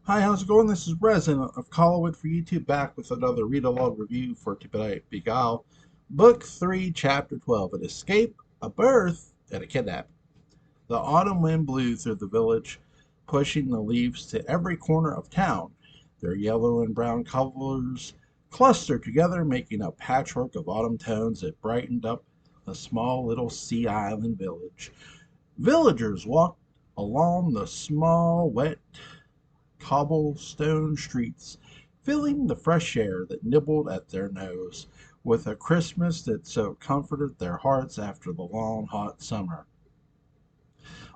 Hi, how's it going? This is Resin of Collowwood for YouTube, back with another read-aloud review for Benight, Beguile. Book 3, Chapter 12, An Escape, a Birth, and a Kidnapping. The autumn wind blew through the village, pushing the leaves to every corner of town. Their yellow and brown colors clustered together, making a patchwork of autumn tones that brightened up the small little sea island village. Villagers walked along the small, wet cobblestone streets, feeling the fresh air that nibbled at their nose, with a crispness that so comforted their hearts after the long, hot summer.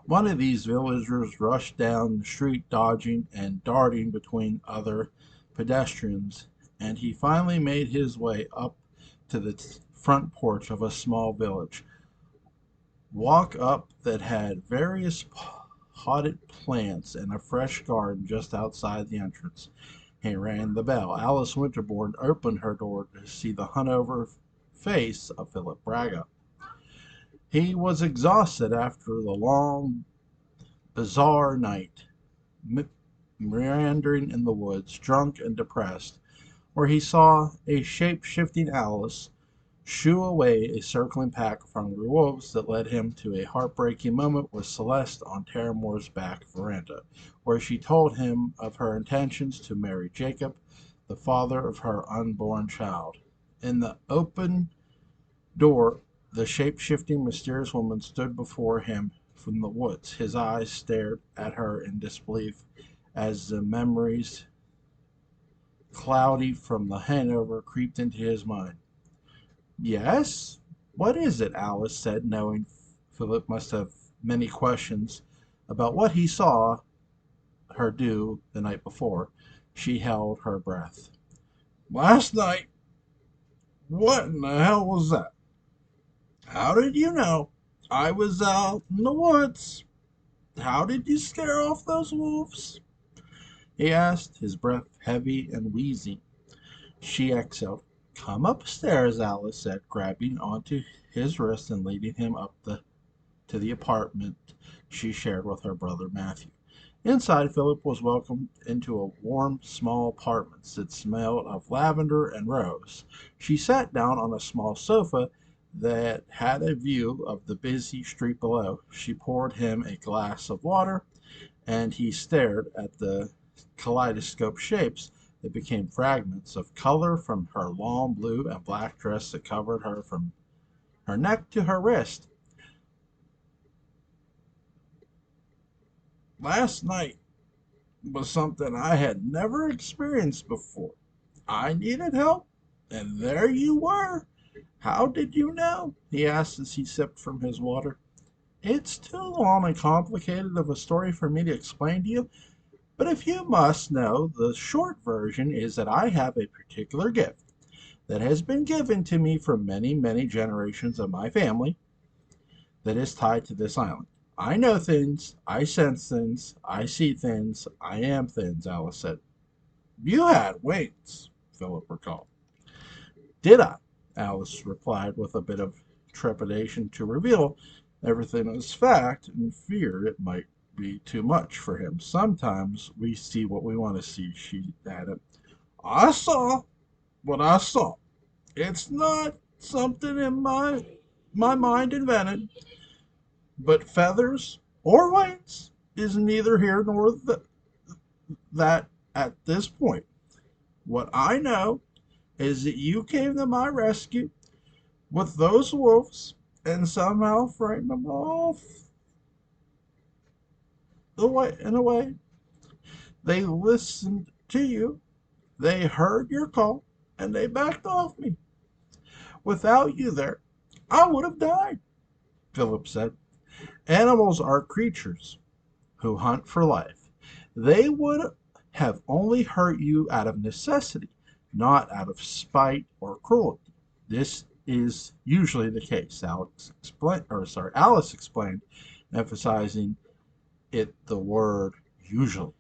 One of these villagers rushed down the street, dodging and darting between other pedestrians, and he finally made his way up to the front porch of a small village walk up that had various potted plants and a fresh garden just outside the entrance. He rang the bell. Alice Winterbourne opened her door to see the hungover face of Philip Braga. He was exhausted after the long, bizarre night, meandering in the woods, drunk and depressed, where he saw a shape-shifting Alice shoo away a circling pack of hungry wolves that led him to a heartbreaking moment with Celeste on Terramore's back veranda, where she told him of her intentions to marry Jacob, the father of her unborn child. In the open door, the shape-shifting, mysterious woman stood before him from the woods. His eyes stared at her in disbelief as the memories, cloudy from the hangover, creeped into his mind. "Yes? What is it?" Alice said, knowing Philip must have many questions about what he saw her do the night before. She held her breath. "Last night? What in the hell was that? How did you know? I was out in the woods. How did you scare off those wolves?" he asked, his breath heavy and wheezy. She exhaled. "Come upstairs," Alice said, grabbing onto his wrist and leading him up to the apartment she shared with her brother Matthew. Inside, Philip was welcomed into a warm, small apartment that smelled of lavender and rose. She sat down on a small sofa that had a view of the busy street below. She poured him a glass of water, and he stared at the kaleidoscope shapes that became fragments of color from her long blue and black dress that covered her from her neck to her wrist. Last night was something I had never experienced before. I needed help, and there you were. How did you know?" he asked as he sipped from his water. "It's too long and complicated of a story for me to explain to you, but if you must know, the short version is that I have a particular gift that has been given to me from many, many generations of my family that is tied to this island. I know things, I sense things, I see things, I am things," Alice said. "You had wings," Philip recalled. "Did I?" Alice replied with a bit of trepidation to reveal everything as fact and fear it might be too much for him. "Sometimes we see what we want to see," she added. "I saw what I saw. It's not something in my mind invented, but feathers or wings is neither here nor that at this point. What I know is that you came to my rescue with those wolves and somehow frightened them off away in a way. They listened to you, they heard your call, and they backed off me. Without you there, I would have died," Philip said. "Animals are creatures who hunt for life. They would have only hurt you out of necessity, not out of spite or cruelty. This is usually the case," Alice explained, emphasizing the word usually.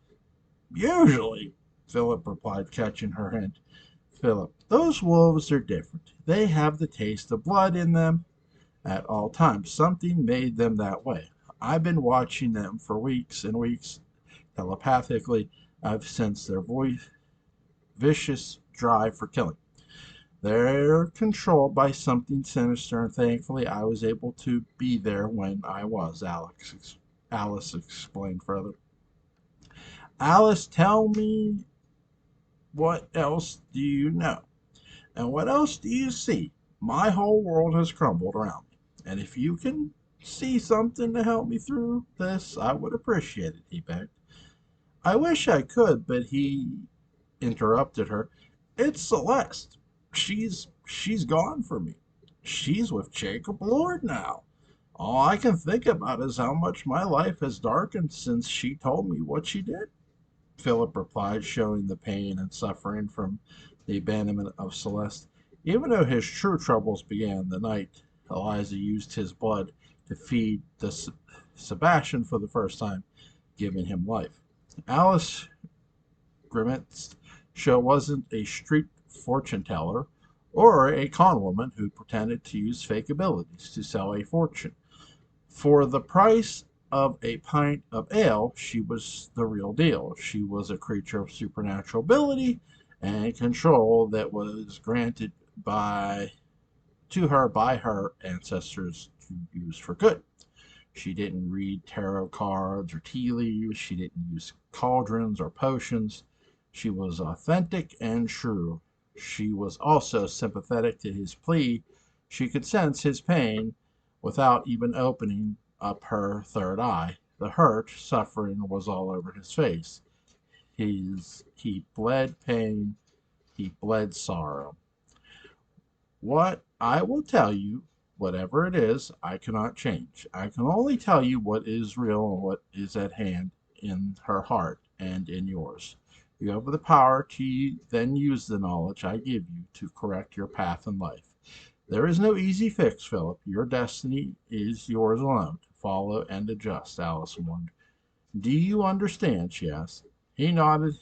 "Usually," Philip replied, catching her hint. "Philip, those wolves are different. They have the taste of blood in them at all times. Something made them that way. I've been watching them for weeks and weeks telepathically. I've sensed their vicious drive for killing. They're controlled by something sinister, and thankfully I was able to be there when I was, Alice explained further. Alice, tell me, what else do you know? And what else do you see? My whole world has crumbled around me. And if you can see something to help me through this, I would appreciate it, he begged. I wish I could, but he interrupted her. It's Celeste. She's gone from me. She's with Jacob Lord now. All I can think about is how much my life has darkened since she told me what she did. Philip replied, showing the pain and suffering from the abandonment of Celeste. Even though his true troubles began the night Eliza used his blood to feed the Sebastian for the first time, giving him life. Alice Grimmett's show wasn't a street fortune teller or a con woman who pretended to use fake abilities to sell a fortune. For the price of a pint of ale, she was the real deal. She was a creature of supernatural ability and control that was granted to her by her ancestors to use for good. She didn't read tarot cards or tea leaves. She didn't use cauldrons or potions. She was authentic and true. She was also sympathetic to his plea. She could sense his pain without even opening up her third eye. The hurt, suffering was all over his face. He bled pain, he bled sorrow. What I will tell you, whatever it is, I cannot change. I can only tell you what is real and what is at hand in her heart and in yours. You have the power to then use the knowledge I give you to correct your path in life. There is no easy fix, Philip. Your destiny is yours alone to follow and adjust, Alice warned. Do you understand? She asked. He nodded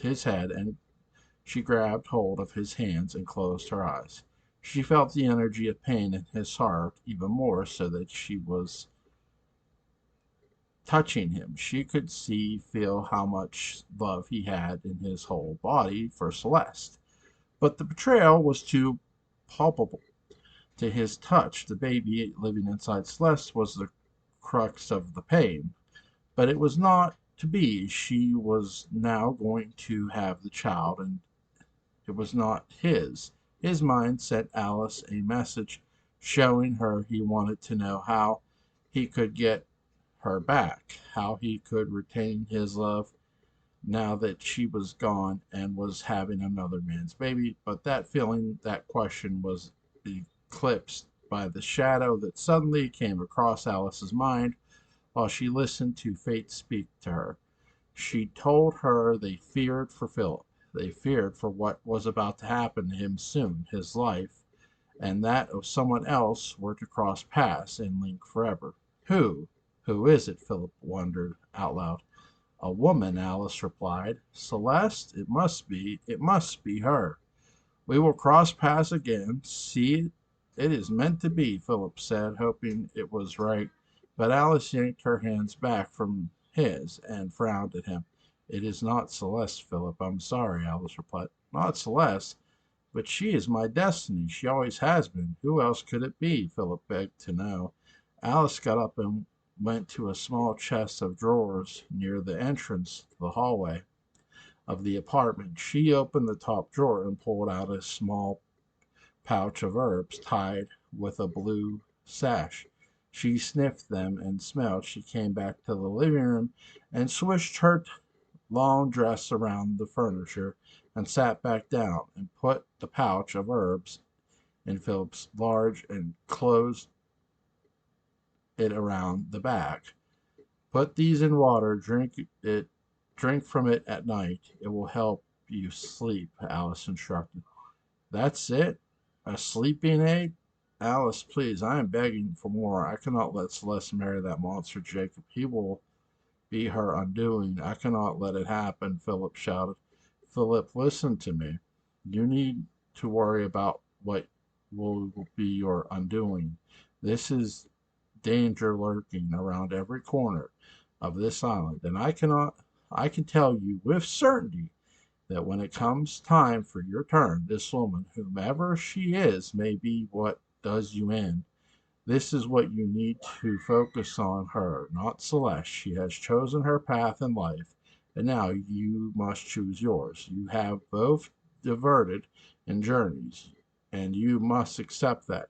his head, and she grabbed hold of his hands and closed her eyes. She felt the energy of pain in his heart even more so that she was touching him. She could feel how much love he had in his whole body for Celeste. But the betrayal was too palpable. To his touch, the baby living inside Celeste was the crux of the pain. But it was not to be. She was now going to have the child, and it was not his. His mind sent Alice a message showing her he wanted to know how he could get her back, how he could retain his love now that she was gone and was having another man's baby. But that feeling, that question was eclipsed by the shadow that suddenly came across Alice's mind while she listened to fate speak to her. She told her they feared for Philip. They feared for what was about to happen to him soon. His life and that of someone else were to cross paths and link forever. Who? Who is it? Philip wondered out loud. A woman, Alice replied. Celeste? It must be her. We will cross paths again. See, it is meant to be, Philip said, hoping it was right. But Alice yanked her hands back from his and frowned at him. It is not Celeste, Philip. I'm sorry, Alice replied. Not Celeste, but she is my destiny. She always has been. Who else could it be? Philip begged to know. Alice got up and went to a small chest of drawers near the entrance to the hallway of the apartment. She opened the top drawer and pulled out a small pouch of herbs tied with a blue sash. She sniffed them and smelled. She came back to the living room and swished her long dress around the furniture and sat back down and put the pouch of herbs in Philip's large and closed it around the back. Put these in water, drink from it at night. It will help you sleep, Alice instructed. That's it? A sleeping aid? Alice, please, I am begging for more. I cannot let Celeste marry that monster, Jacob. He will be her undoing. I cannot let it happen, Philip shouted. Philip, listen to me. You need to worry about what will be your undoing. This is danger lurking around every corner of this island, and I cannot I can tell you with certainty that when it comes time for your turn, this woman, whomever she is, may be what does you in. This is what you need to focus on her, not Celeste. She has chosen her path in life, and now you must choose yours. You have both diverted in journeys, and you must accept that.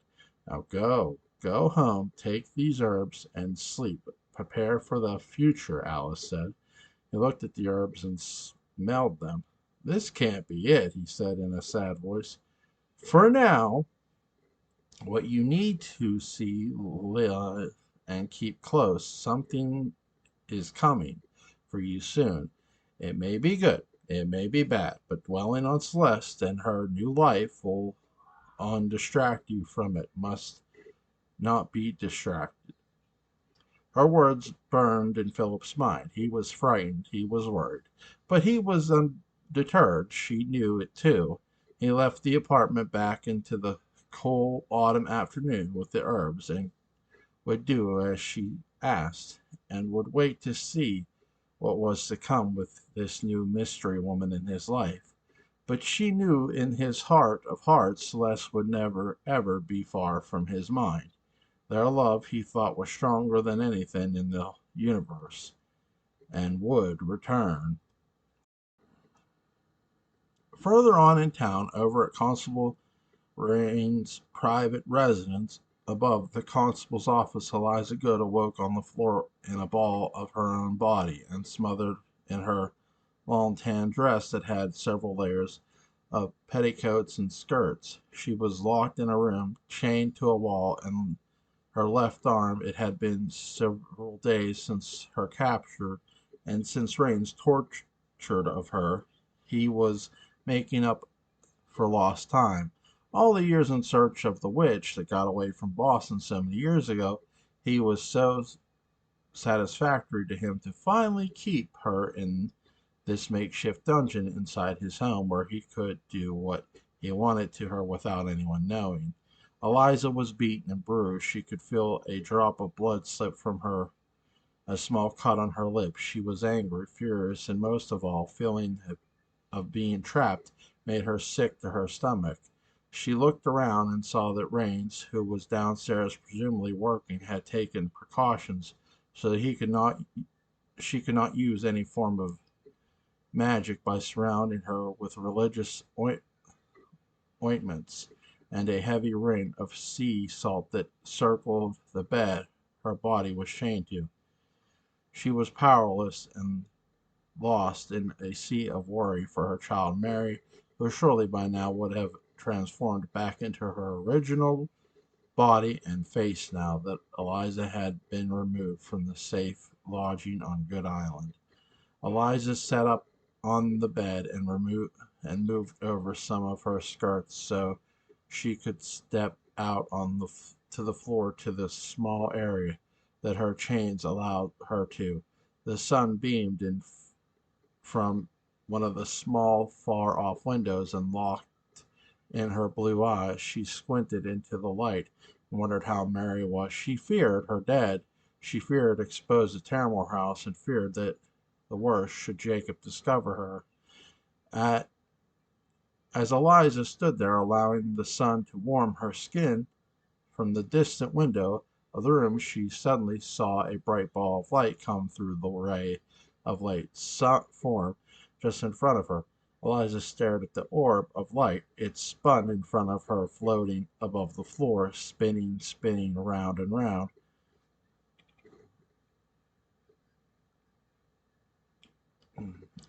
Now go home, take these herbs, and sleep. Prepare for the future, Alice said. He looked at the herbs and smelled them. This can't be it, he said in a sad voice. For now, what you need to see, live, and keep close, something is coming for you soon. It may be good, it may be bad, but dwelling on Celeste and her new life will undistract you from it. Must not be distracted. Her words burned in Philip's mind. He was frightened, he was worried, but he was undeterred. She knew it too. He left the apartment back into the cool autumn afternoon with the herbs, and would do as she asked, and would wait to see what was to come with this new mystery woman in his life. But she knew in his heart of hearts Celeste would never, ever be far from his mind. Their love, he thought, was stronger than anything in the universe, and would return. Further on in town, over at Constable Rain's private residence, above the constable's office, Eliza Good awoke on the floor in a ball of her own body, and smothered in her long tan dress that had several layers of petticoats and skirts. She was locked in a room, chained to a wall, and her left arm. It had been several days since her capture, and since Rains tortured of her, he was making up for lost time. All the years in search of the witch that got away from Boston so many years ago, he was so satisfactory to him to finally keep her in this makeshift dungeon inside his home where he could do what he wanted to her without anyone knowing. Eliza was beaten and bruised. She could feel a drop of blood slip from her, a small cut on her lip. She was angry, furious, and most of all, feeling of being trapped made her sick to her stomach. She looked around and saw that Rains, who was downstairs presumably working, had taken precautions so that she could not use any form of magic by surrounding her with religious ointments and a heavy ring of sea salt that circled the bed her body was chained to. She was powerless and lost in a sea of worry for her child Mary, who surely by now would have transformed back into her original body and face now that Eliza had been removed from the safe lodging on Good Island. Eliza sat up on the bed and moved over some of her skirts so she could step out on to the floor to the small area that her chains allowed her to. The sun beamed in from one of the small far off windows and locked in her blue eyes. She squinted into the light and wondered how Mary was. She feared her dead. She feared exposed at Terramore House, and feared that the worst should Jacob discover her. At, as Eliza stood there, allowing the sun to warm her skin from the distant window of the room, she suddenly saw a bright ball of light come through the ray of light form just in front of her. Eliza stared at the orb of light. It spun in front of her, floating above the floor, spinning round and round.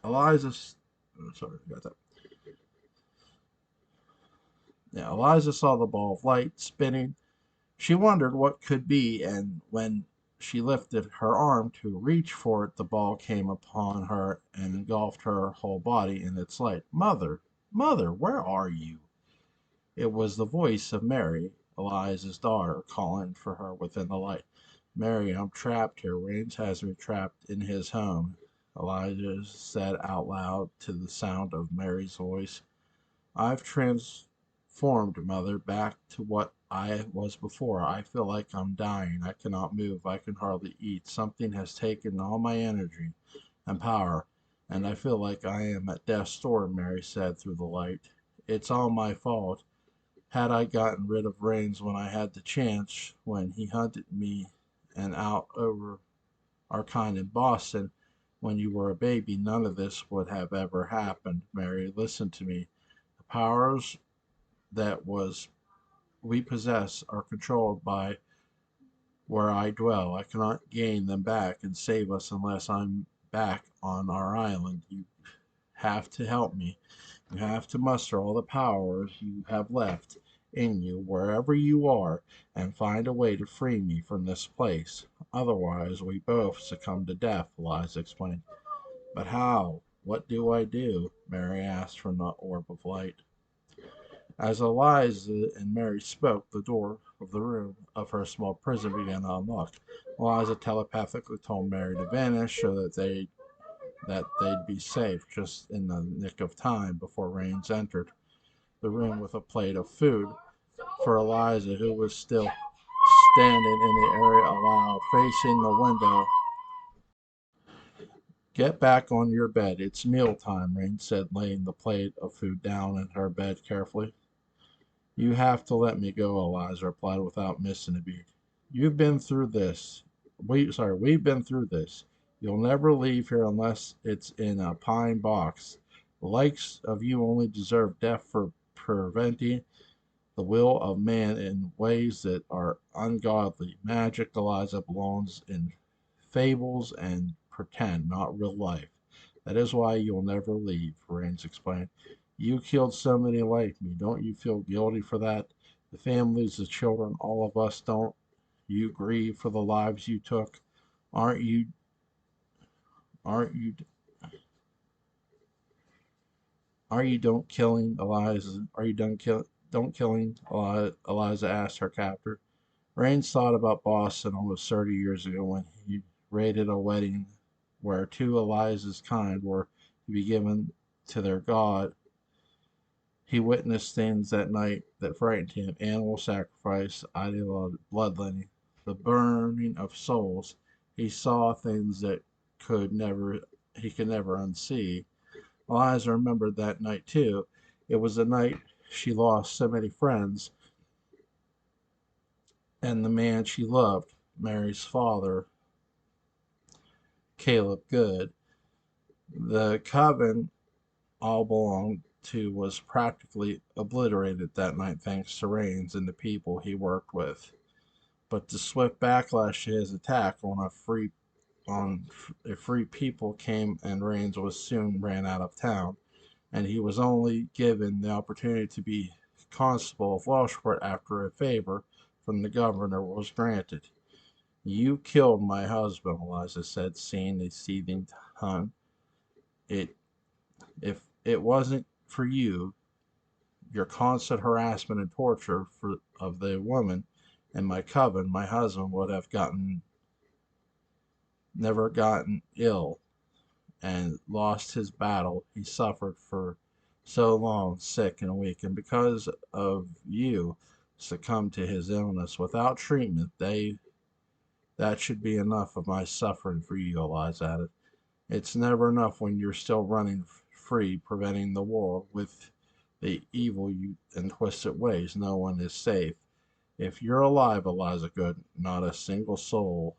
Eliza, sorry, got that. Yeah, Eliza saw the ball of light spinning. She wondered what could be, and when she lifted her arm to reach for it, the ball came upon her and engulfed her whole body in its light. Mother, mother, where are you? It was the voice of Mary, Eliza's daughter, calling for her within the light. Mary, I'm trapped here. Rains has me trapped in his home, Eliza said out loud to the sound of Mary's voice. I've transformed, mother, back to what I was before. I feel like I'm dying. I cannot move. I can hardly eat. Something has taken all my energy and power. and I feel like I am at death's door, Mary said through the light. It's all my fault. Had I gotten rid of Rains when I had the chance, when he hunted me and out over our kind in Boston, when you were a baby, none of this would have ever happened. Mary, listen to me. The powers that was we possess are controlled by where I dwell. I cannot gain them back and save us unless I'm back on our island. You have to help me. You have to muster all the powers you have left in you, wherever you are, and find a way to free me from this place. Otherwise, we both succumb to death, Eliza explained. But how? What do I do? Mary asked from the orb of light. As Eliza and Mary spoke, the door of the room of her small prison began to unlock. Eliza telepathically told Mary to vanish so that they'd be safe just in the nick of time before Rains entered the room with a plate of food for Eliza, who was still standing in the area aloud, facing the window. Get back on your bed. It's mealtime, Rains said, laying the plate of food down in her bed carefully. You have to let me go, Eliza replied without missing a beat. You've been through this. We've been through this. You'll never leave here unless it's in a pine box. The likes of you only deserve death for preventing the will of man in ways that are ungodly. Magic, Eliza, belongs in fables and pretend, not real life. That is why you'll never leave, Rains explained. You killed so many like me. Don't you feel guilty for that? The families, the children, all of us don't. You grieve for the lives you took. Aren't you aren't you are you don't killing Eliza? Are you done don't killing? Eliza asked her captor. Rains thought about Boston almost 30 years ago when he raided a wedding where two Eliza's kind were to be given to their god. He witnessed things that night that frightened him: animal sacrifice, ideology, bloodletting, the burning of souls. He saw things that could never he could never unsee. Eliza remembered that night too. It was the night she lost so many friends and the man she loved, Mary's father, Caleb Good. The coven all belonged to was practically obliterated that night thanks to Rains and the people he worked with. But the swift backlash to his attack on a free people came, and Rains was soon ran out of town, and he was only given the opportunity to be constable of Welshport after a favor from the governor was granted. You killed my husband, Eliza said, seeing a seething tongue. It if it wasn't for you, your constant harassment and torture of the woman and my coven, my husband would have never gotten ill and lost his battle. He suffered for so long, sick and weak, and because of you, succumbed to his illness without treatment. That should be enough of my suffering for you, Eliza added. It's never enough when you're still running free, preventing the war with the evil you and twisted ways. No one is safe. If you're alive, Eliza Good, not a single soul.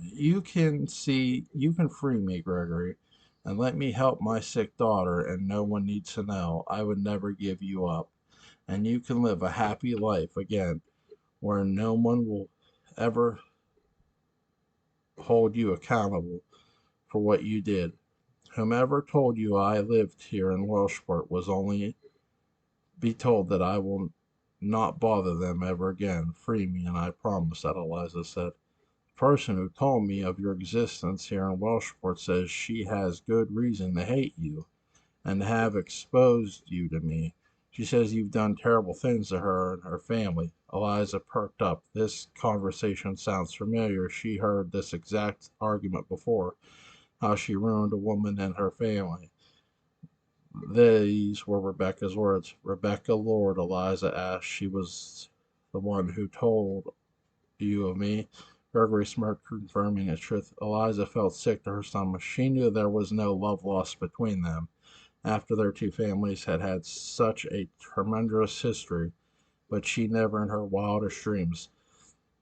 You can free me, Gregory, and let me help my sick daughter, and no one needs to know. I would never give you up, and you can live a happy life again, where no one will ever hold you accountable for what you did. Whomever told you I lived here in Welshport was only be told that I will not bother them ever again. Free me, and I promise that, Eliza said. The person who told me of your existence here in Welshport says she has good reason to hate you and to have exposed you to me. She says you've done terrible things to her and her family. Eliza perked up. This conversation sounds familiar. She heard this exact argument before, how she ruined a woman and her family. These were Rebecca's words. Rebecca Lord, Eliza asked. She was the one who told you of me. Gregory smirked, confirming its truth. Eliza felt sick to her stomach. She knew there was no love lost between them, after their two families had had such a tremendous history, but she never in her wildest dreams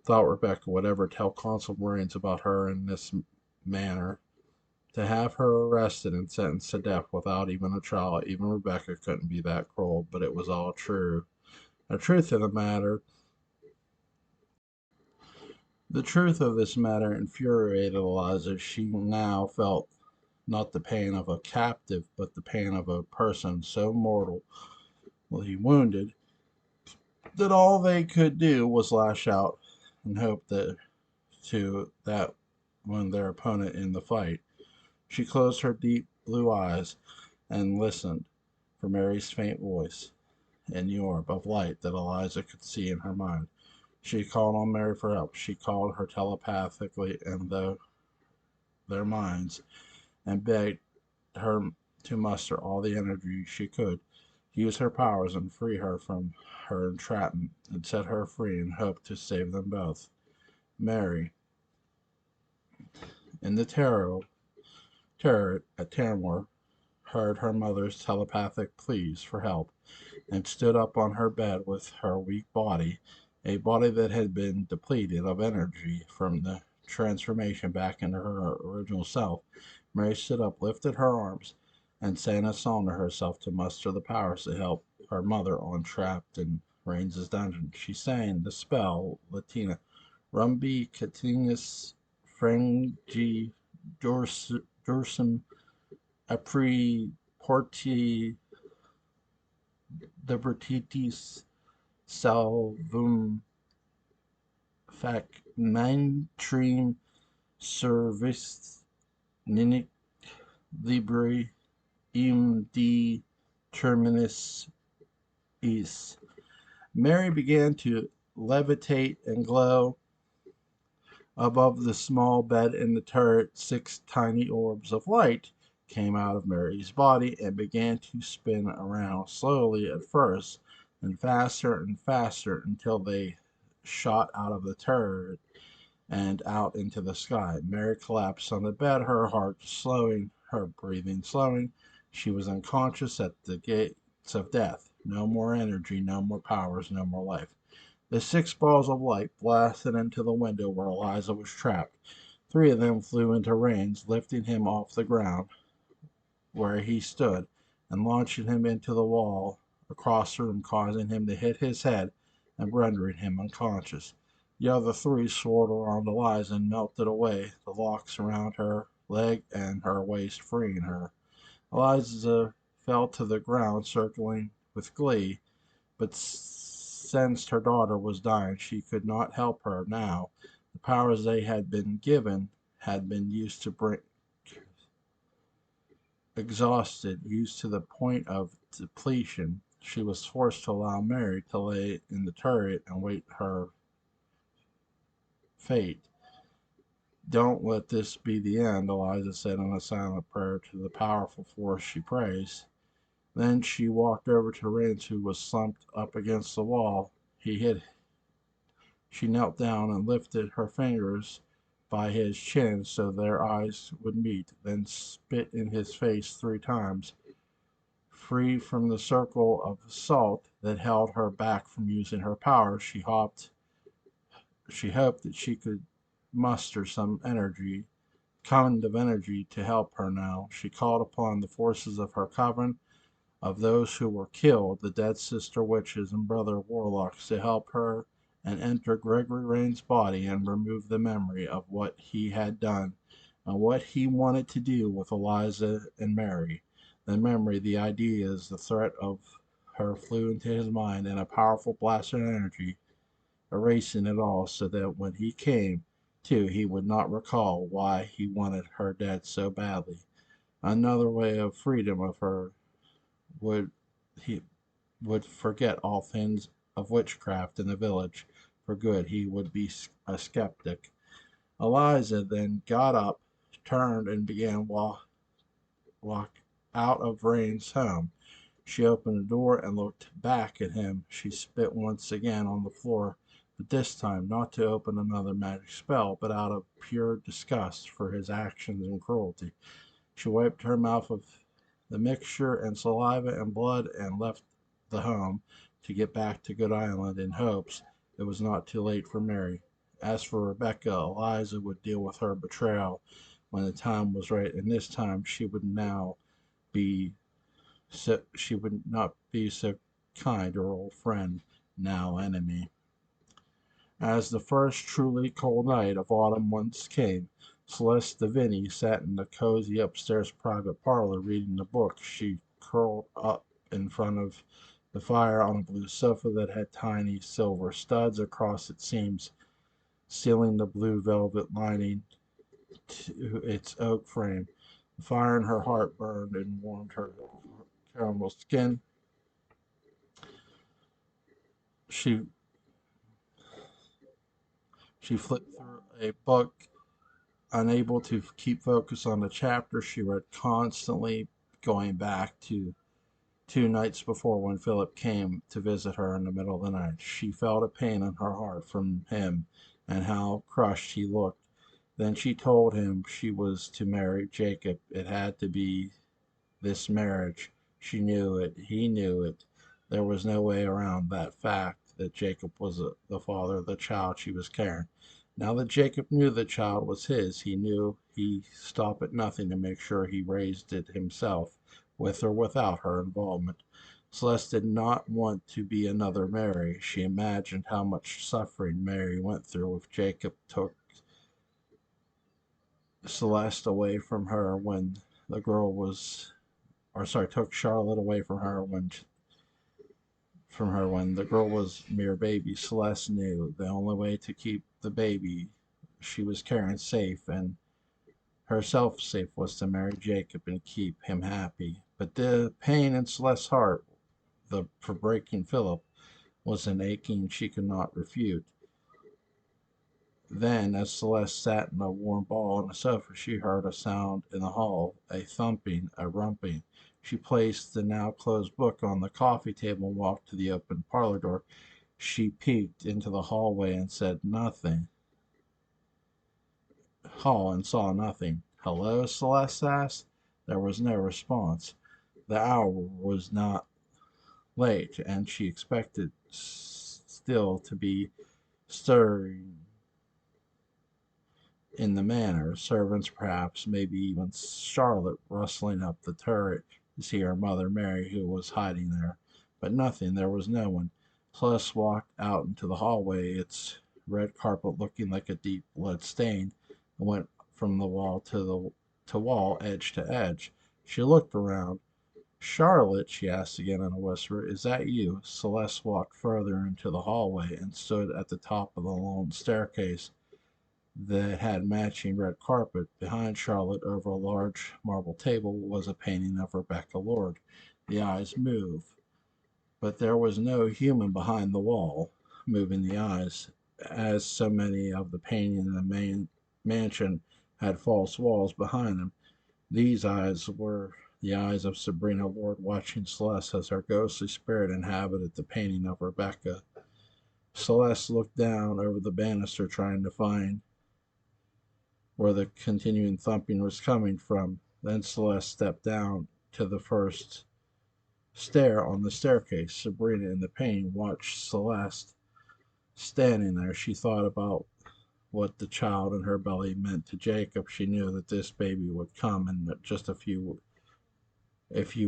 thought Rebecca would ever tell Consul Marines about her in this manner. To have her arrested and sentenced to death without even a trial, even Rebecca couldn't be that cruel, but it was all true. The truth of the matter, the truth of this matter infuriated Eliza. She now felt not the pain of a captive, but the pain of a person so mortally wounded that all they could do was lash out and hope that when their opponent in the fight. She closed her deep blue eyes and listened for Mary's faint voice in the orb of light that Eliza could see in her mind. She called on Mary for help. She called her telepathically in their minds and begged her to muster all the energy she could, use her powers and free her from her entrapment, and set her free and hope to save them both. Mary, in the turret at Terramore, heard her mother's telepathic pleas for help, and stood up on her bed with her weak body, a body that had been depleted of energy from the transformation back into her original self. Mary stood up, lifted her arms, and sang a song to herself to muster the powers to help her mother entrapped in Rains's dungeon. She sang the spell Latina Rumbi Catinus Frangi Dorsum Apri Porti Libertitis Salvum Fac Mentrim Service Ninic Libri Im de Terminus Is. Mary began to levitate and glow above the small bed in the turret. 6 tiny orbs of light came out of Mary's body and began to spin around, slowly at first, and faster until they shot out of the turret and out into the sky. Mary collapsed on the bed, her heart slowing, her breathing slowing. She was unconscious at the gates of death. No more energy, no more powers, no more life. The 6 balls of light blasted into the window where Eliza was trapped. 3 of them flew into Rains, lifting him off the ground where he stood and launching him into the wall across the room, causing him to hit his head and rendering him unconscious. The other 3 soared around Eliza and melted away the locks around her leg and her waist, freeing her. Eliza fell to the ground, circling with glee, but sensed her daughter was dying. She could not help her now. The powers they had been given had been used to bring exhausted, used to the point of depletion. She was forced to allow Mary to lay in the turret and wait her fate. Don't let this be the end, Eliza said in a silent prayer to the powerful force she praised. Then she walked over to Rance, who was slumped up against the wall. She knelt down and lifted her fingers by his chin so their eyes would meet, then spit in his face 3 times. Free from the circle of salt that held her back from using her powers, she hoped that she could muster some kind of energy to help her now. She called upon the forces of her coven, of those who were killed, the dead sister witches and brother warlocks, to help her and enter Gregory Rain's body and remove the memory of what he had done and what he wanted to do with Eliza and Mary. The memory, the ideas, the threat of her flew into his mind in a powerful blast of energy, erasing it all so that when he came to, he would not recall why he wanted her dead so badly. Another way of freedom of her would he would forget all things of witchcraft in the village for good. He would be a skeptic. Eliza then got up, turned, and began walk out of Rain's home. She opened the door and looked back at him. She spit once again on the floor, but this time not to open another magic spell, but out of pure disgust for his actions and cruelty. She wiped her mouth of the mixture and saliva and blood and left the home to get back to Good Island in hopes it was not too late for Mary. As for Rebecca, Eliza would deal with her betrayal when the time was right, and this time be she would not be so kind, her old friend, now enemy. As the first truly cold night of autumn once came, Celeste Deviney sat in the cozy upstairs private parlor reading the book. She curled up in front of the fire on a blue sofa that had tiny silver studs across its seams, sealing the blue velvet lining to its oak frame. The fire in her heart burned and warmed her caramel skin. She she flipped through a book, unable to keep focus on the chapter she read, constantly going back to 2 nights before when Philip came to visit her in the middle of the night. She felt a pain in her heart from him and how crushed he looked. Then she told him she was to marry Jacob. It had to be this marriage. She knew it. He knew it. There was no way around that fact that Jacob was the father of the child she was carrying. Now that Jacob knew the child was his, he knew he stopped at nothing to make sure he raised it himself, with or without her involvement. Celeste did not want to be another Mary. She imagined how much suffering Mary went through if Jacob took Celeste away from her when the girl was, or sorry, took Charlotte away from her when the girl was a mere baby. Celeste knew the only way to keep the baby she was carrying safe and herself safe was to marry Jacob and keep him happy. But the pain in Celeste's heart for breaking Philip was an aching she could not refute. Then, as Celeste sat in a warm ball on the sofa, she heard a sound in the hall, a thumping, a rumping. She placed the now closed book on the coffee table and walked to the open parlor door. She peeked into the hallway and saw nothing. Hello, Celeste asked. There was no response. The hour was not late, and she expected still to be stirring in the manor, servants perhaps, maybe even Charlotte rustling up the turret to see her mother Mary, who was hiding there. But nothing, there was no one. Celeste walked out into the hallway, its red carpet looking like a deep blood stain, and went from the wall to wall, edge to edge. She looked around. Charlotte, she asked again in a whisper, is that you? Celeste walked further into the hallway and stood at the top of the long staircase that had matching red carpet. Behind Charlotte, over a large marble table, was a painting of Rebecca Lord. The eyes moved, but there was no human behind the wall, moving the eyes, as so many of the paintings in the main mansion had false walls behind them. These eyes were the eyes of Sabrina Lord watching Celeste as her ghostly spirit inhabited the painting of Rebecca. Celeste looked down over the banister, trying to find where the continuing thumping was coming from. Then Celeste stepped down to the first stair on the staircase. Sabrina, in the pain, watched Celeste standing there. She thought about what the child in her belly meant to Jacob. She knew that this baby would come in just a few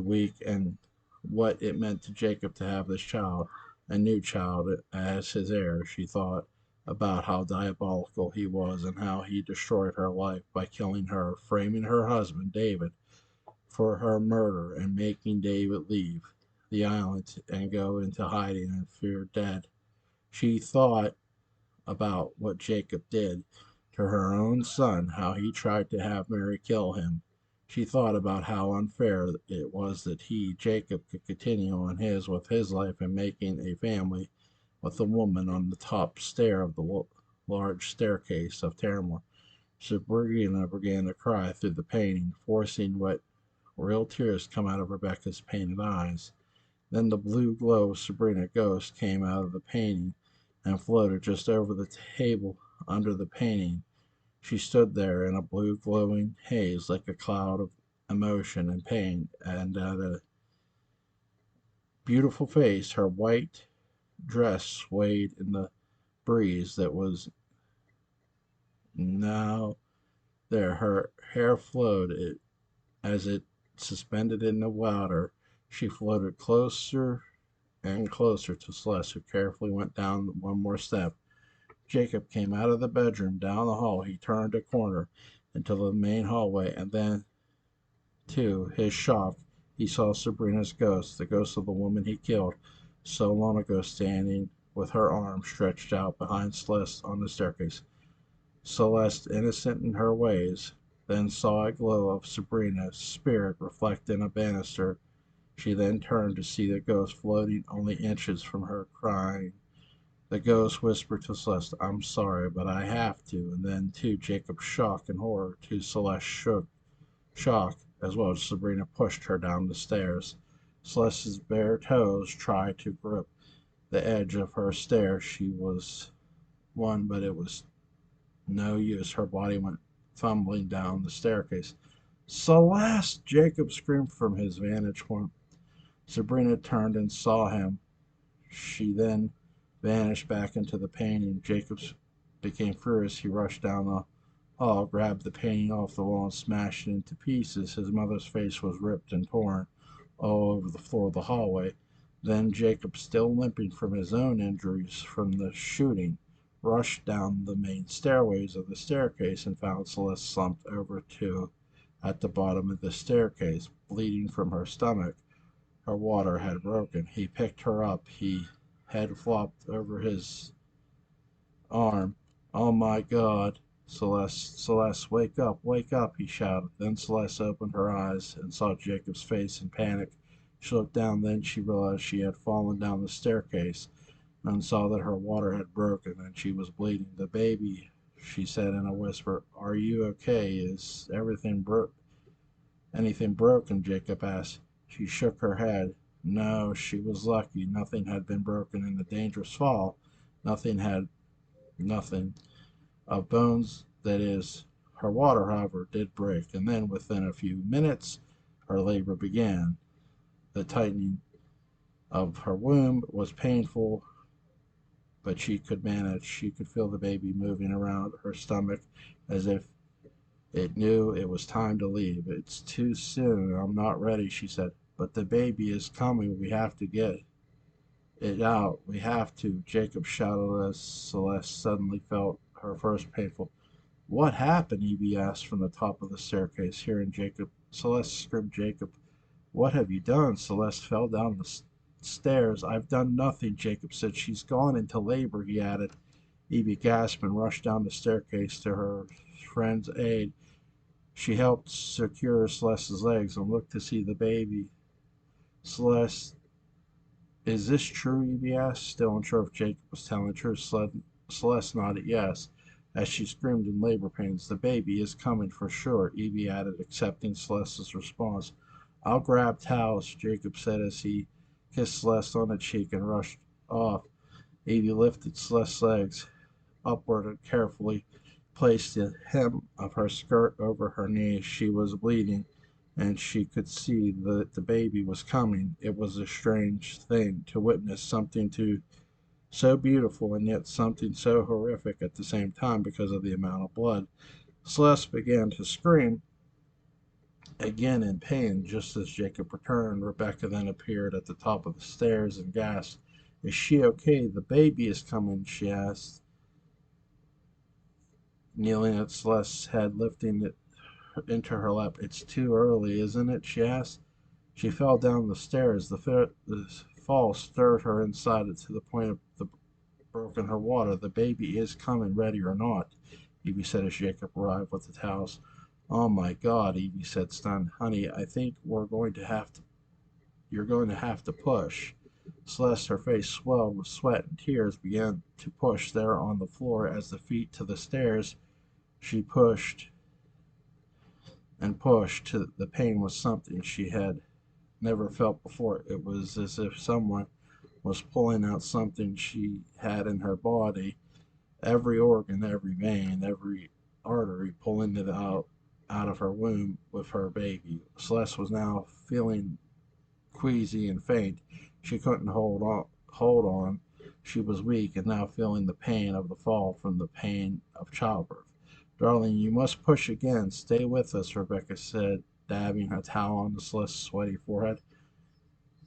weeks, and what it meant to Jacob to have this child, a new child, as his heir. She thought about how diabolical he was and how he destroyed her life by killing her, framing her husband, David, for her murder, and making David leave the island and go into hiding and fear dead. She thought about what Jacob did to her own son, how he tried to have Mary kill him. She thought about how unfair it was that he, Jacob, could continue on with his life and making a family with a woman on the top stair of the large staircase of Terramore. Sabrina began to cry through the painting, forcing what real tears come out of Rebecca's painted eyes. Then the blue glow of Sabrina Ghost came out of the painting, and floated just over the table under the painting. She stood there in a blue glowing haze like a cloud of emotion and pain, and at a beautiful face. Her white dress swayed in the breeze that was now there. Her hair flowed as it suspended in the water. She floated closer and closer to Celeste, who carefully went down one more step. Jacob came out of the bedroom, down the hall. He turned a corner into the main hallway, and then, to his shock, he saw Sabrina's ghost, the ghost of the woman he killed so long ago, standing with her arms stretched out behind Celeste on the staircase. Celeste, innocent in her ways, then saw a glow of Sabrina's spirit reflect in a banister. She then turned to see the ghost floating only inches from her, crying. The ghost whispered to Celeste, "I'm sorry, but I have to." And then, to Jacob's shock and horror, to Celeste's shock, as well as Sabrina pushed her down the stairs. Celeste's bare toes tried to grip the edge of her stair. She was one, but it was no use. Her body went fumbling down the staircase. "Celeste!" Jacob screamed from his vantage point. Sabrina turned and saw him. She then vanished back into the painting. Jacob became furious. He rushed down the hall, grabbed the painting off the wall, and smashed it into pieces. His mother's face was ripped and torn all over the floor of the hallway. Then Jacob, still limping from his own injuries from the shooting, rushed down the main stairways of the staircase and found Celeste slumped over at the bottom of the staircase, bleeding from her stomach. Her water had broken. He picked her up. He head flopped over his arm. "Oh my God! Celeste, Celeste, wake up!" he shouted. Then Celeste opened her eyes and saw Jacob's face in panic. She looked down, then she realized she had fallen down the staircase and saw that her water had broken and she was bleeding. "The baby," she said in a whisper. "Are you okay? Is anything broken?" Jacob asked. She shook her head. No, she was lucky. Nothing had been broken in the dangerous fall. Nothing of bones, that is. Her water, however, did break, and then within a few minutes her labor began. The tightening of her womb was painful, but she could manage. She could feel the baby moving around her stomach as if it knew it was time to leave. "It's too soon. I'm not ready," she said. "But the baby is coming. We have to get it out. We have to," Jacob shouted as Celeste suddenly felt her first painful. "What happened?" Evie asked from the top of the staircase, hearing Jacob. Celeste screamed, "Jacob, what have you done?" Celeste fell down the stairs. "I've done nothing," Jacob said. "She's gone into labor," he added. Evie gasped and rushed down the staircase to her friend's aid. She helped secure Celeste's legs and looked to see the baby. "Celeste, is this true?" Evie asked, still unsure if Jacob was telling the truth. Celeste nodded yes, as she screamed in labor pains. "The baby is coming for sure," Evie added, accepting Celeste's response. "I'll grab towels," Jacob said as he kissed Celeste on the cheek and rushed off. Evie lifted Celeste's legs upward and carefully placed the hem of her skirt over her knees. She was bleeding, and she could see that the baby was coming. It was a strange thing to witness something so beautiful and yet something so horrific at the same time because of the amount of blood. Celeste began to scream again in pain just as Jacob returned. Rebecca then appeared at the top of the stairs and gasped. "Is she okay? The baby is coming," she asked, kneeling at Celeste's head, lifting it into her lap. "It's too early, isn't it?" she asked. She fell down the stairs. The fall stirred her inside to the point of the broken her water. "The baby is coming, ready or not," Evie said as Jacob arrived with the towels. "Oh my God," Evie said, stunned. "Honey, I think you're going to have to push." Celeste, her face swelled with sweat and tears, began to push there on the floor as the feet to the stairs. She pushed and pushed. The pain was something she had never felt before. It was as if someone was pulling out something she had in her body, every organ, every vein, every artery, pulling it out of her womb with her baby. Celeste was now feeling queasy and faint. She couldn't hold on. She was weak and now feeling the pain of the fall from the pain of childbirth. Darling, you must push again. Stay with us, Rebecca said, dabbing a towel on Celeste's sweaty forehead.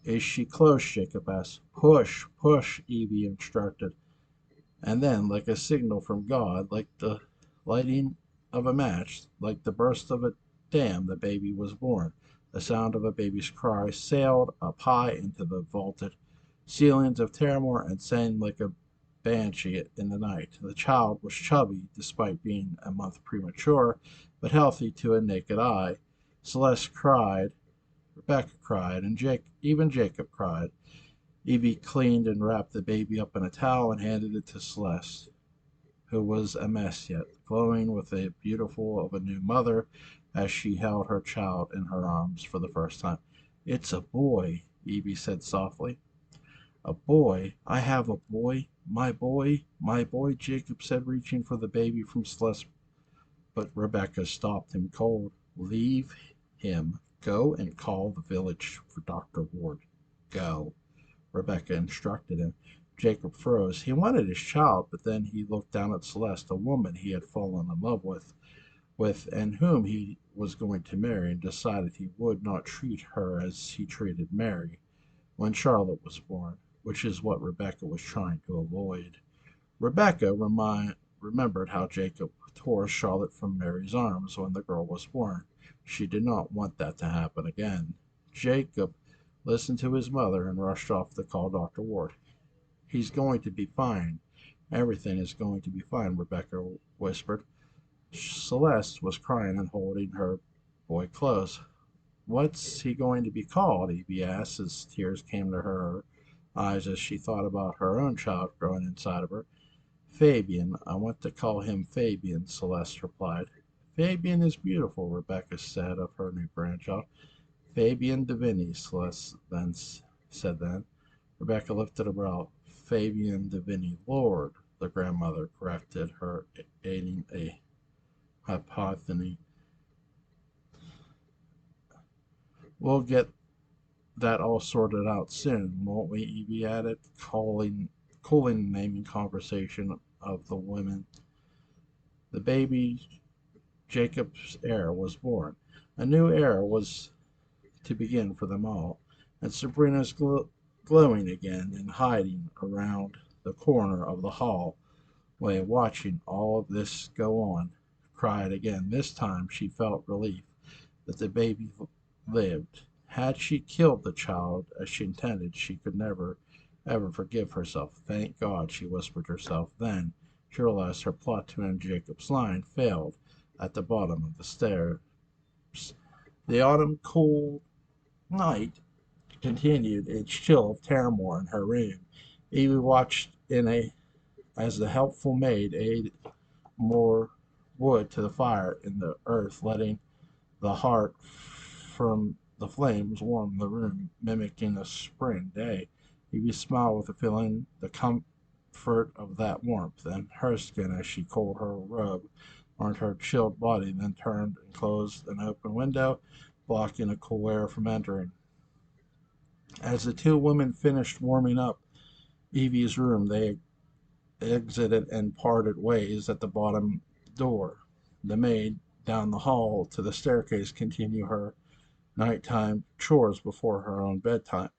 Is she close? Jacob asked. Push, push, Evie instructed. And then, like a signal from God, like the lighting of a match, like the burst of a dam, the baby was born. The sound of a baby's cry sailed up high into the vaulted ceilings of Terramore and sang like a banshee in the night. The child was chubby, despite being a month premature, but healthy to a naked eye. Celeste cried, Rebecca cried, and even Jacob cried. Evie cleaned and wrapped the baby up in a towel and handed it to Celeste, who was a mess yet, glowing with the beautiful of a new mother as she held her child in her arms for the first time. It's a boy, Evie said softly. A boy? I have a boy? My boy, Jacob said, reaching for the baby from Celeste, but Rebecca stopped him cold. Leave him. Go and call the village for Dr. Ward. Go. Rebecca instructed him. Jacob froze. He wanted his child, but then he looked down at Celeste, a woman he had fallen in love with and whom he was going to marry, and decided he would not treat her as he treated Mary when Charlotte was born, which is what Rebecca was trying to avoid. Rebecca remembered how Jacob tore Charlotte from Mary's arms when the girl was born. She did not want that to happen again. Jacob listened to his mother and rushed off to call Dr. Ward. He's going to be fine. Everything is going to be fine, Rebecca whispered. Celeste was crying and holding her boy close. What's he going to be called? Evie asked as tears came to her eyes as she thought about her own child growing inside of her. Fabian. I want to call him Fabian, Celeste replied. Fabian is beautiful, Rebecca said of her new grandchild. Fabian Divini, Celeste said then. Rebecca lifted a brow. Fabian Divini, Lord, the grandmother corrected her, aiding a hypotheny. We'll get that all sorted out soon, won't we? Evie added, cooling naming conversation of the women. The baby Jacob's heir was born. A new era was to begin for them all, and Sabrina's glowing again and hiding around the corner of the hall, way watching all this go on, cried again. This time she felt relief that the baby lived. Had she killed the child as she intended, she could never, ever forgive herself. Thank God, she whispered to herself. Then she realized her plot to end Jacob's line failed at the bottom of the stairs. The autumn cool night continued its chill of Terramore in her room. Evie watched as the helpful maid added more wood to the fire in the earth, letting the heart from the flames warm the room, mimicking a spring day. Evie smiled with a feeling the comfort of that warmth, and her skin as she cooled her robe on her chilled body, then turned and closed an open window, blocking the cool air from entering. As the two women finished warming up Evie's room, they exited and parted ways at the bottom door. The maid down the hall to the staircase continued her nighttime chores before her own bedtime,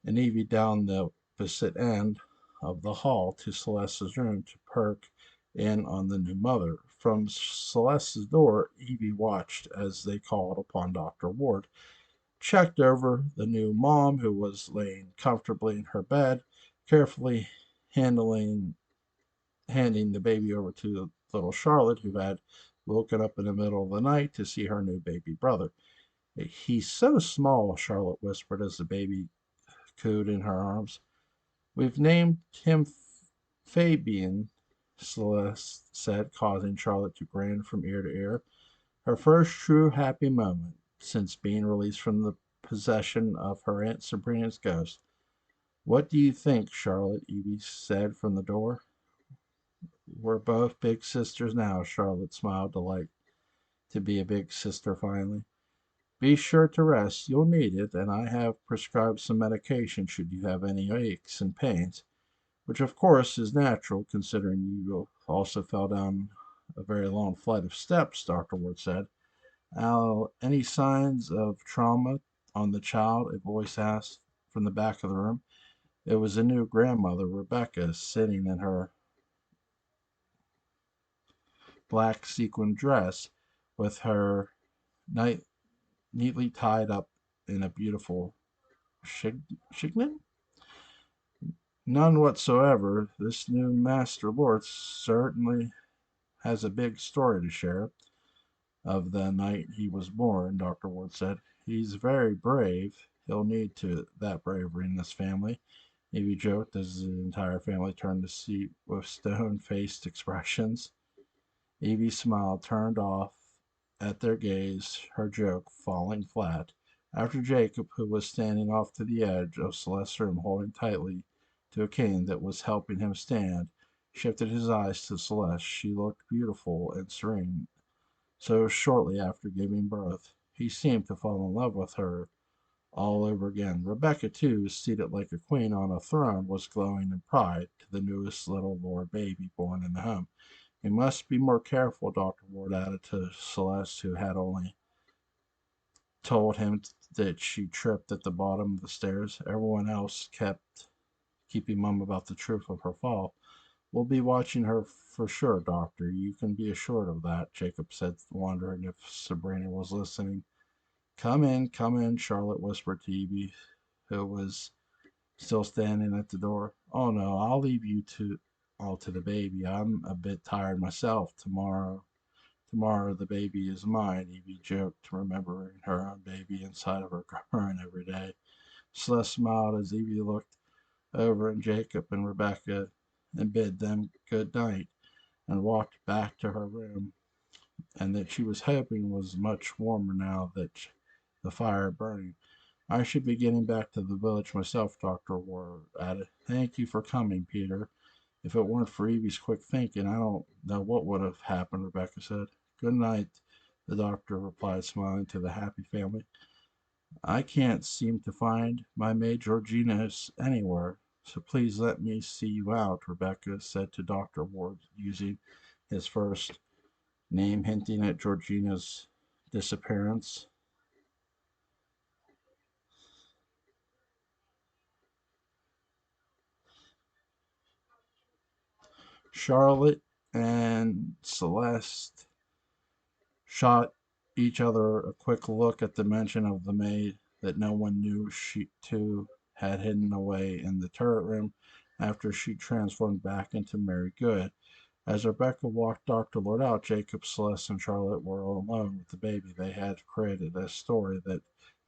and Evie down the opposite end of the hall to Celeste's room to perk in on the new mother. From Celeste's door, Evie watched as they called upon Dr. Ward, checked over the new mom who was laying comfortably in her bed, carefully handling handing the baby over to little Charlotte, who had woken up in the middle of the night to see her new baby brother. He's so small, Charlotte whispered as the baby cooed in her arms. We've named him Fabian, Celeste said, causing Charlotte to grin from ear to ear. Her first true happy moment since being released from the possession of her Aunt Sabrina's ghost. What do you think, Charlotte? Evie said from the door. We're both big sisters now, Charlotte smiled, delight to be a big sister finally. Be sure to rest. You'll need it, and I have prescribed some medication should you have any aches and pains, which of course is natural considering you also fell down a very long flight of steps, Dr. Ward said. Al, any signs of trauma on the child? A voice asked from the back of the room. It was a new grandmother, Rebecca, sitting in her black sequin dress with her night neatly tied up in a beautiful chignon. None whatsoever. This new Master Lord certainly has a big story to share of the night he was born, Dr. Ward said. He's very brave. He'll need to that bravery in this family. Evie joked as the entire family turned to see with stone faced expressions. Evie smiled, turned off at their gaze, her joke falling flat. After Jacob, who was standing off to the edge of Celeste's room holding tightly to a cane that was helping him stand, shifted his eyes to Celeste. She looked beautiful and serene. So shortly after giving birth, he seemed to fall in love with her all over again. Rebecca, too, seated like a queen on a throne, was glowing in pride to the newest little Lord baby born in the home. "You must be more careful," Dr. Ward added to Celeste, who had only told him that she tripped at the bottom of the stairs. Everyone else kept keeping mum about the truth of her fall. "We'll be watching her for sure, Doctor. You can be assured of that," Jacob said, wondering if Sabrina was listening. Come in," Charlotte whispered to Evie, who was still standing at the door. "Oh no, I'll leave you to all to the baby. I'm a bit tired myself. Tomorrow the baby is mine," Evie joked, remembering her own baby inside of her growing every day. Celeste smiled as Evie looked over at Jacob and Rebecca and bid them good night and walked back to her room, and that she was hoping was much warmer now that the fire burning. "I should be getting back to the village myself," Dr. Ward added. "Thank you for coming, Peter. If it weren't for Evie's quick thinking, I don't know what would have happened," Rebecca said. "Good night," the doctor replied, smiling to the happy family. "I can't seem to find my maid Georgina anywhere, so please let me see you out," Rebecca said to Dr. Ward, using his first name, hinting at Georgina's disappearance. Charlotte and Celeste shot each other a quick look at the mention of the maid that no one knew she too had hidden away in the turret room after she transformed back into Mary Good. As Rebecca walked Dr. Lord out, Jacob, Celeste, and Charlotte were all alone with the baby. They had created a story that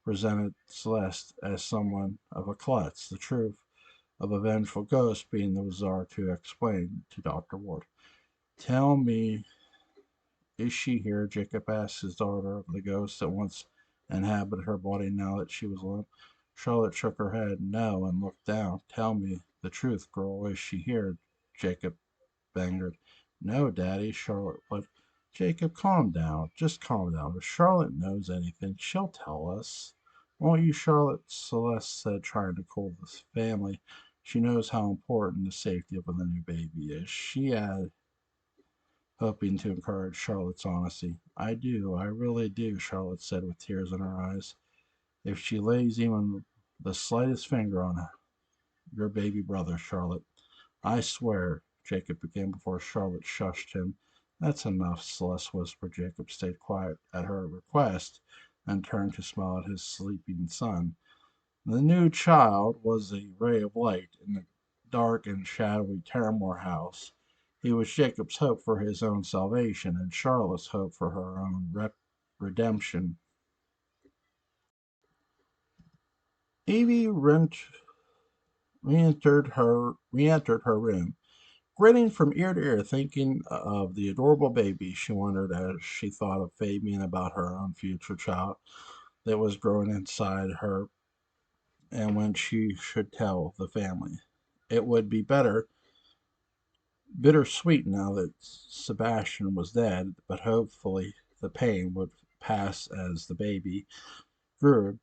presented Celeste as someone of a klutz, the truth of a vengeful ghost being the bizarre to explain to Dr. Ward. "Tell me, is she here?" Jacob asked his daughter of the ghost that once inhabited her body now that she was alone. Charlotte shook her head no and looked down. "Tell me the truth, girl. Is she here?" Jacob bangered. "No, Daddy," Charlotte replied. "Jacob, calm down. Just calm down. If Charlotte knows anything, she'll tell us. Won't you, Charlotte?" Celeste said, trying to cool the family. "She knows how important the safety of the new baby is," she added, hoping to encourage Charlotte's honesty. I really do," Charlotte said with tears in her eyes. "If she lays even the slightest finger on your baby brother, Charlotte, I swear," Jacob began before Charlotte shushed him. "That's enough," Celeste whispered. Jacob stayed quiet at her request and turned to smile at his sleeping son. The new child was a ray of light in the dark and shadowy Terramore house. He was Jacob's hope for his own salvation and Charlotte's hope for her own redemption. Evie re-entered her room, grinning from ear to ear, thinking of the adorable baby. She wondered as she thought of Fabian about her own future child that was growing inside her and when she should tell the family. It would be bittersweet now that Sebastian was dead, but hopefully the pain would pass as the baby grew.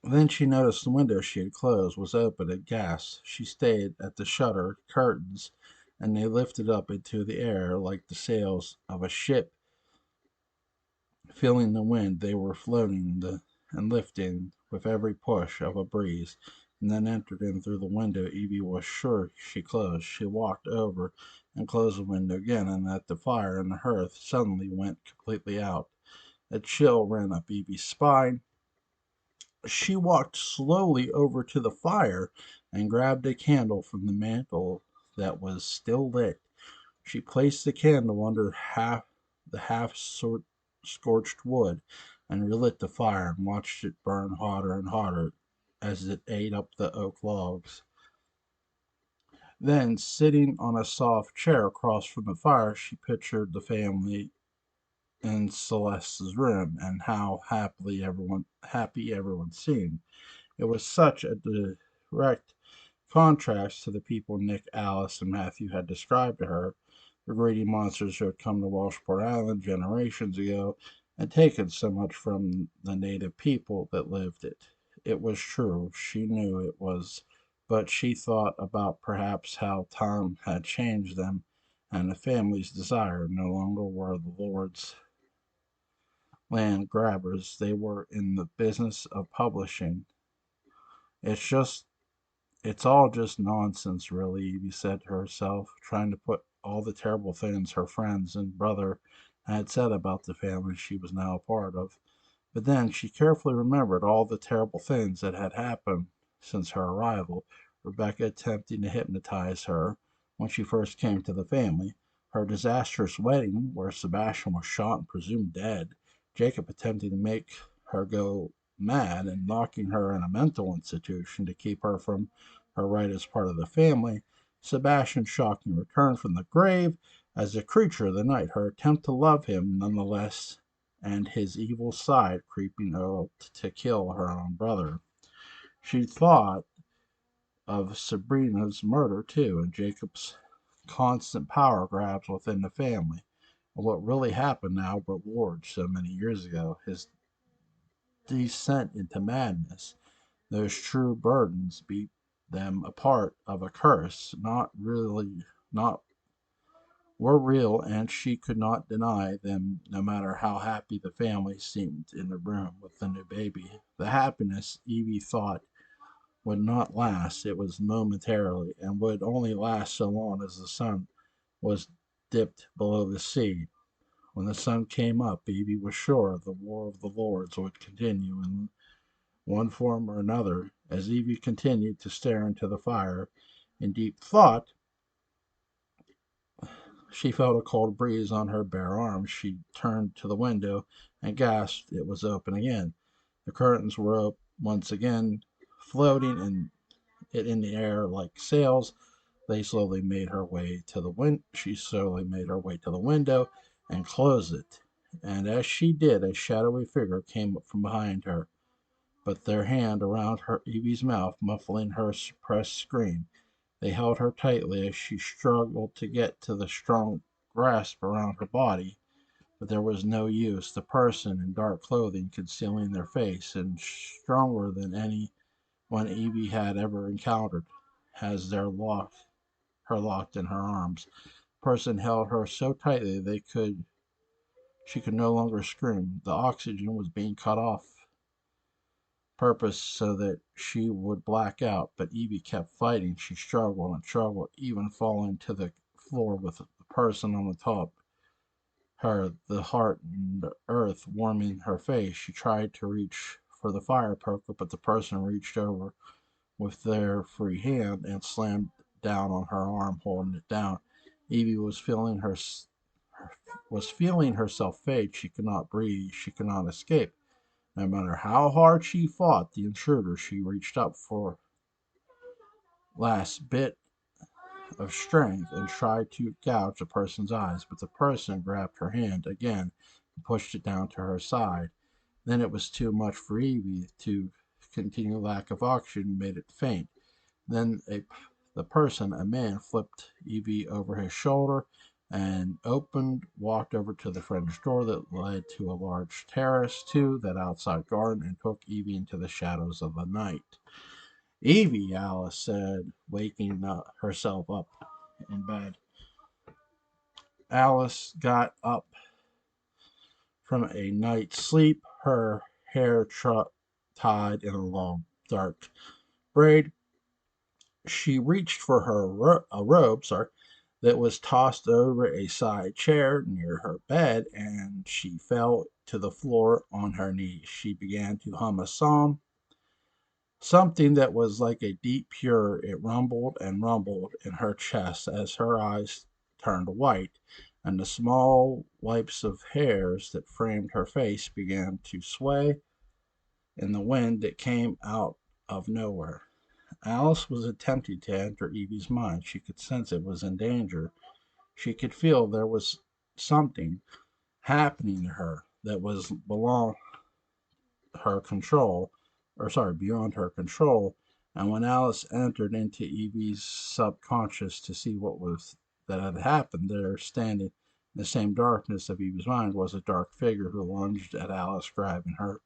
Then she noticed the window she had closed was open and gasped. She stayed at the shutter curtains, and they lifted up into the air like the sails of a ship. Feeling the wind, they were and lifting with every push of a breeze, and then entered in through the window Evie was sure she closed. She walked over and closed the window again, and at the fire in the hearth suddenly went completely out. A chill ran up Evie's spine. She walked slowly over to the fire and grabbed a candle from the mantel that was still lit. She placed the candle under the half scorched wood and relit the fire and watched it burn hotter and hotter as it ate up the oak logs. Then, sitting on a soft chair across from the fire, she pictured the family in Celeste's room and how happy everyone seemed. It was such a direct contrast to the people Nick, Alice, and Matthew had described to her, the greedy monsters who had come to Washport Island generations ago and taken so much from the native people that lived it. It was true, she knew it was, but she thought about perhaps how time had changed them, and the family's desire no longer were the Lord's land grabbers. They were in the business of publishing. It's just It's all just nonsense, really, Evie said to herself, trying to put all the terrible things her friends and brother had said about the family she was now a part of. But then she carefully remembered all the terrible things that had happened since her arrival. Rebecca attempting to hypnotize her when she first came to the family, her disastrous wedding where Sebastian was shot and presumed dead, Jacob attempting to make her go mad and locking her in a mental institution to keep her from her right as part of the family, Sebastian's shocking return from the grave as a creature of the night, her attempt to love him nonetheless, and his evil side creeping out to kill her own brother. She thought of Sabrina's murder, too, and Jacob's constant power grabs within the family. And what really happened now but Lord so many years ago, his descent into madness, those true burdens beat them a part of a curse, not were real, and she could not deny them no matter how happy the family seemed in the room with the new baby. The happiness, Evie thought, would not last. It was momentarily, and would only last so long as the sun was dipped below the sea. When the sun came up, Evie was sure the War of the Lords would continue in one form or another. As Evie continued to stare into the fire in deep thought, she felt a cold breeze on her bare arm. She turned to the window and gasped it was open again. The curtains were up once again, floating in the air like sails. They slowly made her way to the She slowly made her way to the window and closed it. And as she did, a shadowy figure came up from behind her, but their hand around her Evie's mouth, muffling her suppressed scream. They held her tightly as she struggled to get to the strong grasp around her body, but there was no use. The person in dark clothing concealing their face, and stronger than any one Evie had ever encountered, has her locked in her arms. The person held her so tightly she could no longer scream. The oxygen was being cut off purpose so that she would black out, but Evie kept fighting. She struggled and struggled, even falling to the floor with the person on the top her, the heart and the earth warming her face. She tried to reach for the fire poker, but the person reached over with their free hand and slammed down on her arm, holding it down. Evie was feeling herself fade. She could not breathe. She could not escape. No matter how hard she fought the intruder, she reached up for last bit of strength and tried to gouge the person's eyes, but the person grabbed her hand again and pushed it down to her side. Then it was too much for Evie to continued lack of oxygen made it faint. Then a man, flipped Evie over his shoulder and walked over to the French door that led to a large terrace to that outside garden and took Evie into the shadows of the night. Evie, Alice said, waking herself up in bed. Alice got up from a night's sleep, her hair tied in a long, dark braid. She reached for a robe, that was tossed over a side chair near her bed, and she fell to the floor on her knees. She began to hum a psalm, something that was like a deep purr. It rumbled and rumbled in her chest as her eyes turned white, and the small wipes of hairs that framed her face began to sway in the wind that came out of nowhere. Alice was attempting to enter Evie's mind. She could sense it was in danger. She could feel there was something happening to her that was her control, beyond her control. And when Alice entered into Evie's subconscious to see what was that had happened, there, standing in the same darkness of Evie's mind, was a dark figure who lunged at Alice, grabbing her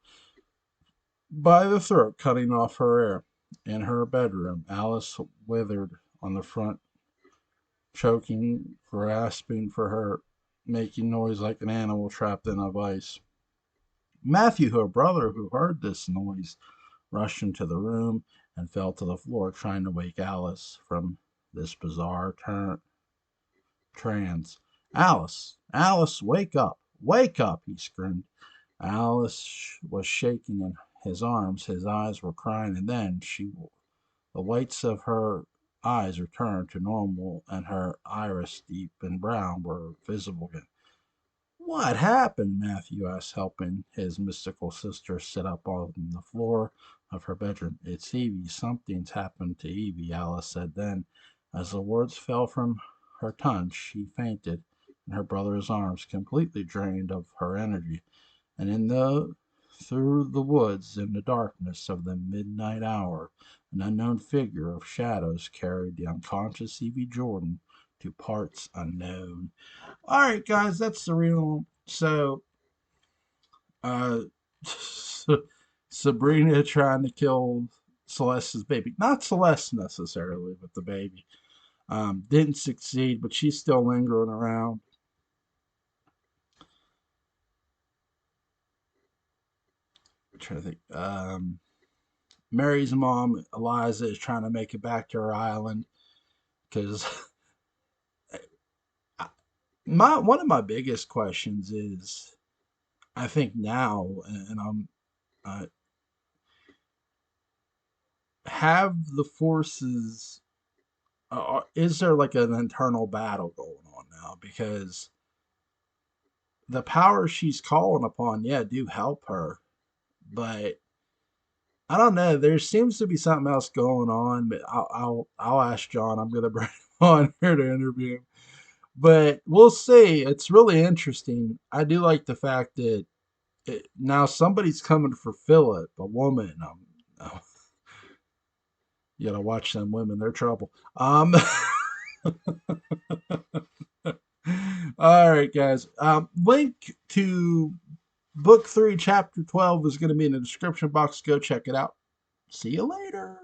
by the throat, cutting off her air. In her bedroom, Alice withered on the front, choking, grasping for her, making noise like an animal trapped in a vice. Matthew, her brother, who heard this noise, rushed into the room and fell to the floor, trying to wake Alice from this bizarre trance. Alice, Alice, wake up! Wake up! He screamed. Alice was shaking in his arms. His eyes were crying, and then the whites of her eyes returned to normal, and her iris, deep and brown, were visible again. What happened? Matthew asked, helping his mystical sister sit up on the floor of her bedroom. It's Evie. Something's happened to Evie, Alice said. Then, as the words fell from her tongue, she fainted in her brother's arms, completely drained of her energy. And through the woods, in the darkness of the midnight hour, an unknown figure of shadows carried the unconscious Evie Jordan to parts unknown. All right, guys, that's the real. So, uh, Sabrina trying to kill Celeste's baby. Not Celeste necessarily, but the baby. Didn't succeed, but she's still lingering around. I'm trying to think. Mary's mom, Eliza, is trying to make it back to her island because my one of my biggest questions is, I think now, and I'm have the forces. Is there like an internal battle going on now? Because the powers she's calling upon, yeah, do help her, but I don't know. There seems to be something else going on, but I'll ask John. I'm gonna bring him on here to interview him, but we'll see. It's really interesting. I do like the fact that now somebody's coming for Philip, a woman. You gotta watch them women; they're trouble. All right, guys. Link to book 3, chapter 12 is going to be in the description box. Go check it out. See you later.